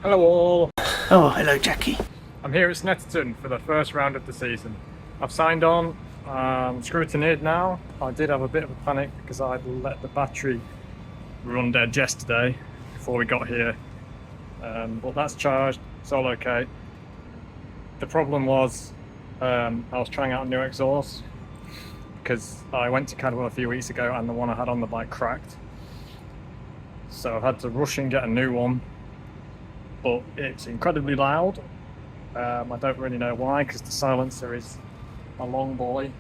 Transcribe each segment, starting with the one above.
Hello all! Oh, hello Jackie. I'm here at Snetterton for the first round of the season. I've signed on, scrutineered now. I did have a bit of a panic because I'd let the battery run dead yesterday before we got here. But that's charged, it's all okay. The problem was I was trying out a new exhaust because I went to Cadwell a few weeks ago and the one I had on the bike cracked. So I had to rush and get a new one. But it's incredibly loud. I don't really know why, because the silencer is a long boy,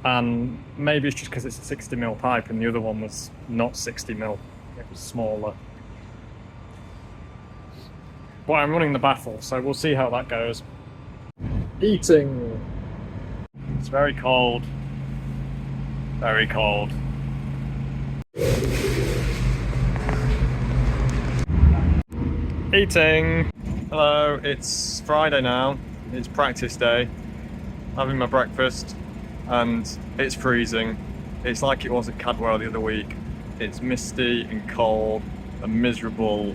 and maybe it's just because it's a 60mm pipe and the other one was not 60mm, it was smaller. But I'm running the baffle, so we'll see how that goes. Eating. It's very cold. Very cold. Eating! Hello, it's Friday now, it's practice day. Having my breakfast and it's freezing. It's like it was at Cadwell the other week. It's misty and cold and miserable.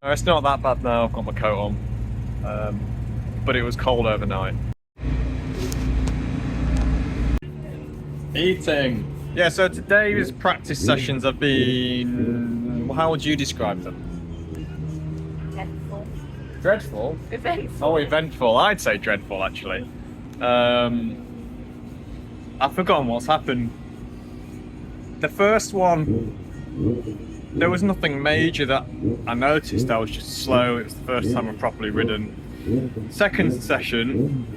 It's not that bad now, I've got my coat on. But it was cold overnight. Eating! Yeah, so today's practice sessions have been... how would you describe them? Dreadful. Dreadful? Eventful. Oh, eventful. I'd say dreadful, actually. I've forgotten what's happened. The first one, there was nothing major that I noticed. I was just slow. It was the first time I've properly ridden. Second session,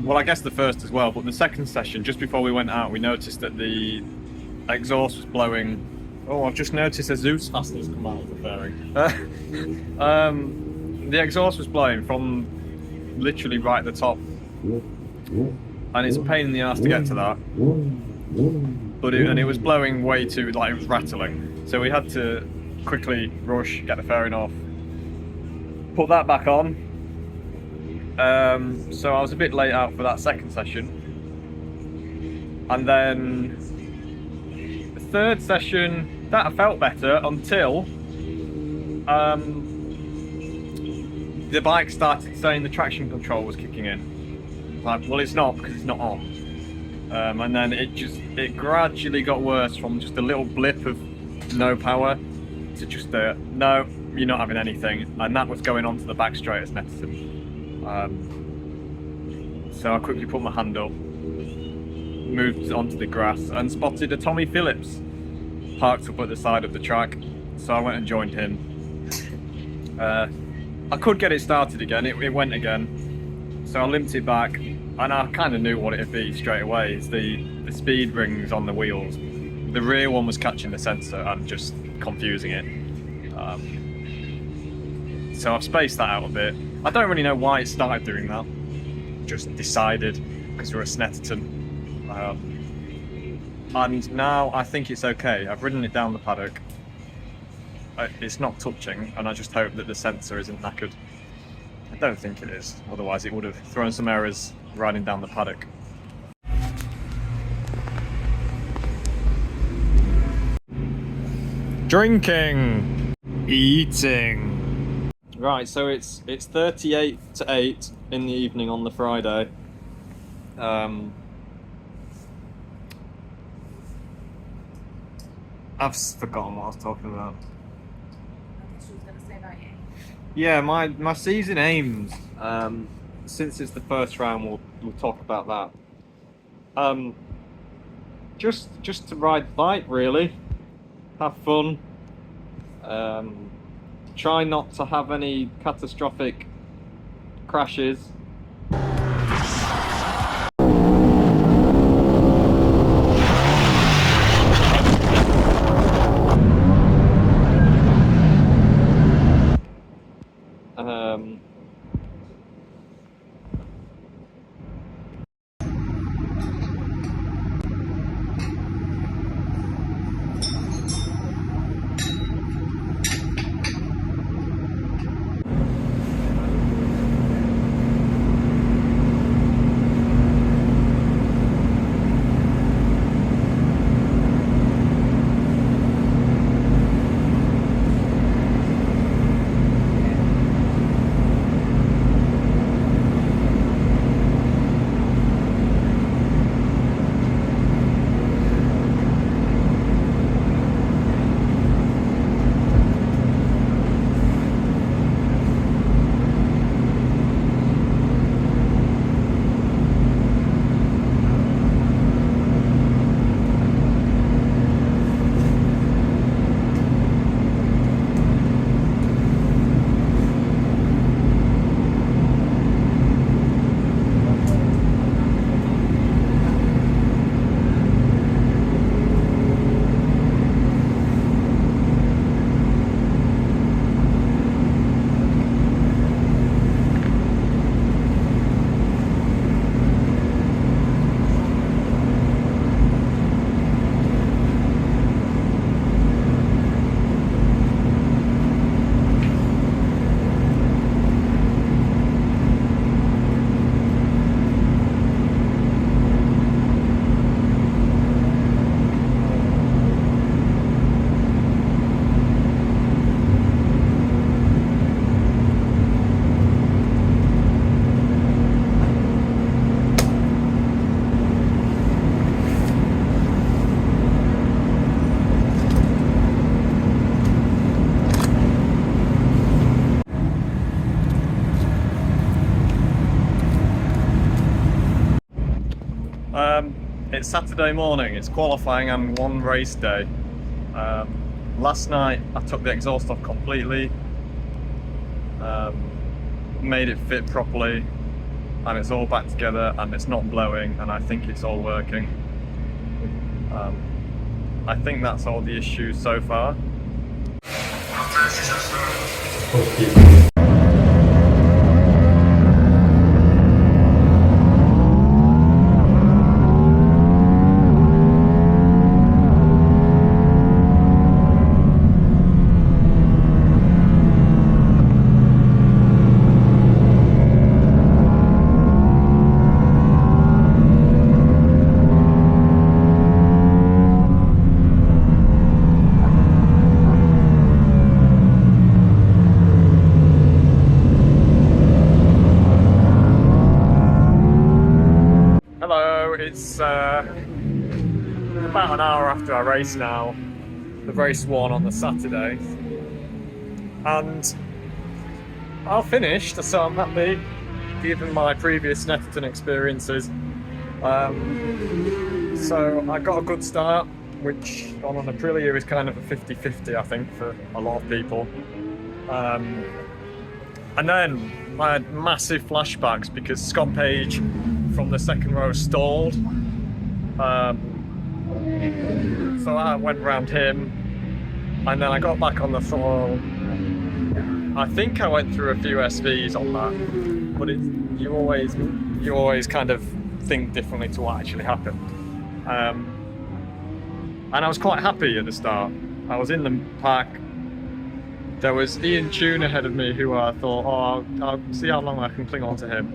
well, I guess the first as well, but the second session, just before we went out, we noticed that the exhaust was blowing. Oh, I've just noticed a Zeus fastener's come out of the fairing. The exhaust was blowing from literally right at the top, and it's a pain in the ass to get to that. But it was blowing way too, like it was rattling. So we had to quickly rush, get the fairing off, put that back on. So I was a bit late out for that second session. And then the third session, that I felt better until the bike started saying the traction control was kicking in. Like, well, it's not, because it's not on. And then it gradually got worse from just a little blip of no power to just no, you're not having anything. And that was going on to the back straight at Snetterton. So I quickly put my hand up, moved onto the grass and spotted a Tommy Phillips parked up at the side of the track. So I went and joined him. I could get it started again, it went again. So I limped it back and I kind of knew what it'd be straight away. It's the speed rings on the wheels. The rear one was catching the sensor and just confusing it. So I've spaced that out a bit. I don't really know why it started doing that. Just decided because we're at Snetterton. And now I think it's okay. I've ridden it down the paddock. It's not touching, and I just hope that the sensor isn't knackered. I don't think it is, otherwise it would have thrown some errors riding down the paddock. Drinking! Eating! Right, so it's 38 to 8 in the evening on the Friday. I've forgotten what I was talking about. She was going to say about you. Yeah, my season aims. Since it's the first round, we'll talk about that. Just to ride the bike, really. Have fun. Try not to have any catastrophic crashes. It's Saturday morning, it's qualifying and one race day. Last night I took the exhaust off completely, made it fit properly, and it's all back together and it's not blowing, and I think it's all working. I think that's all the issues so far. It's about an hour after our race now, the race one on the Saturday, and I finished, so I'm happy given my previous Snetterton experiences. So I got a good start, which on an Aprilia is kind of a 50-50 I think for a lot of people. And then I had massive flashbacks because Scott Page from the second row stalled. So I went around him, and then I got back on the throttle. I think I went through a few SVs on that, but you always kind of think differently to what actually happened. And I was quite happy at the start. I was in the pack. There was Ian Tune ahead of me, who I thought, oh, I'll see how long I can cling on to him.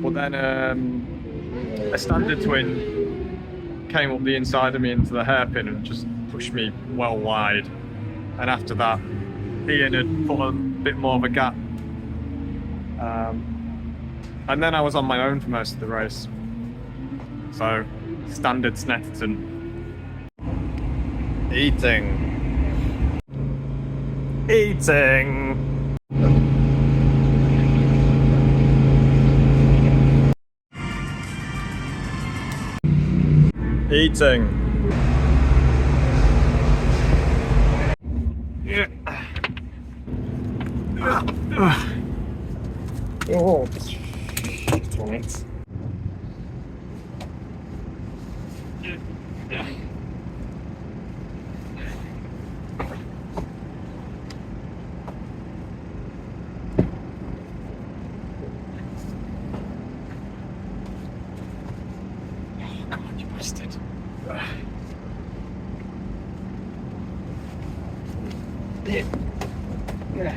But then a standard twin came up the inside of me into the hairpin and just pushed me well wide. And after that, Ian had put a bit more of a gap. And then I was on my own for most of the race. So, standard Snetterton. Eating. Eating. Eating. Yeah. Oh, right. Yeah. Yeah.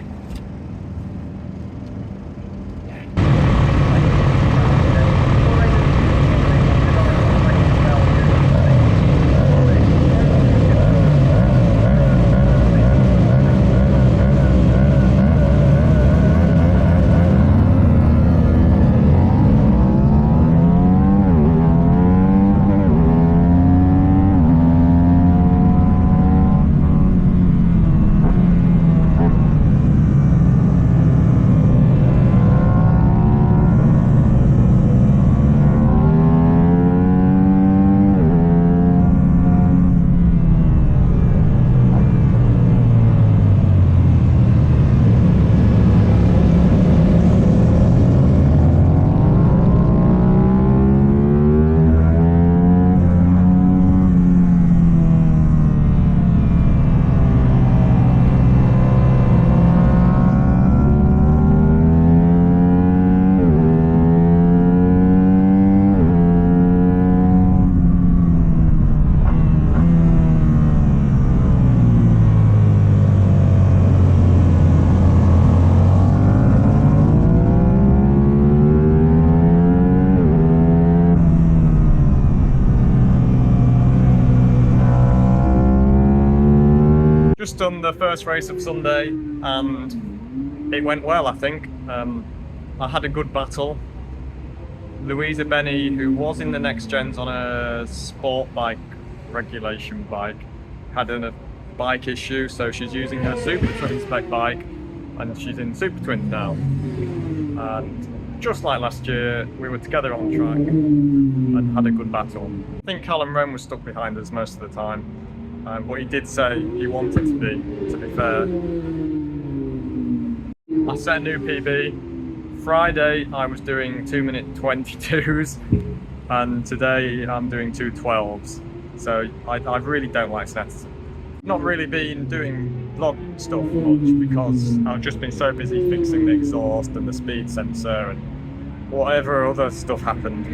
Just done the first race of Sunday and it went well, I think. I had a good battle. Louisa Benny, who was in the next gens on a sport bike, regulation bike, had a bike issue, so she's using her Super Twin spec bike and she's in Super Twins now. And just like last year, we were together on track and had a good battle. I think Callum Roan was stuck behind us most of the time, but he did say he wanted to be fair. I set a new PB. Friday I was doing 2-minute 22s, and today I'm doing 2:12s. So I really don't like Snetterton. Not really been doing vlog stuff much because I've just been so busy fixing the exhaust and the speed sensor and whatever other stuff happened.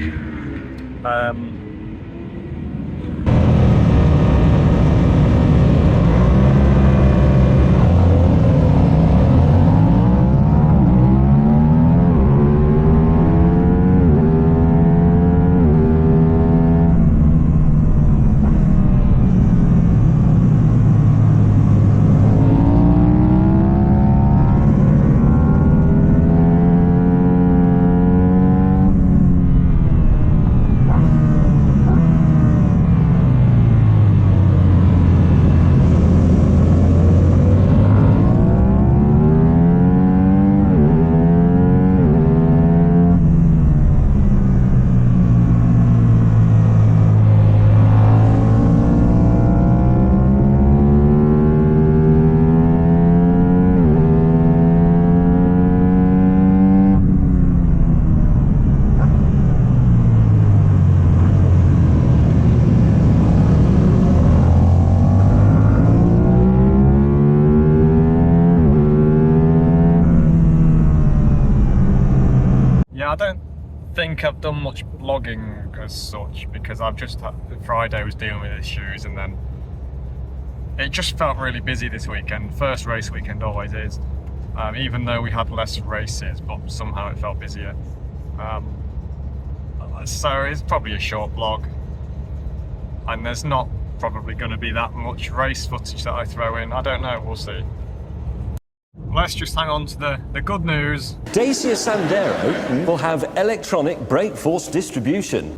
I don't think I've done much vlogging as such because I've just had, Friday was dealing with issues, and then it just felt really busy this weekend. First race weekend always is, even though we had less races, but somehow it felt busier. So it's probably a short vlog, and there's not probably going to be that much race footage that I throw in. I don't know, we'll see. Let's just hang on to the good news. Dacia Sandero will have electronic brake force distribution.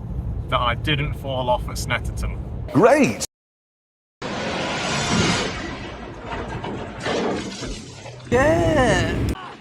That I didn't fall off at Snetterton. Great! Yeah!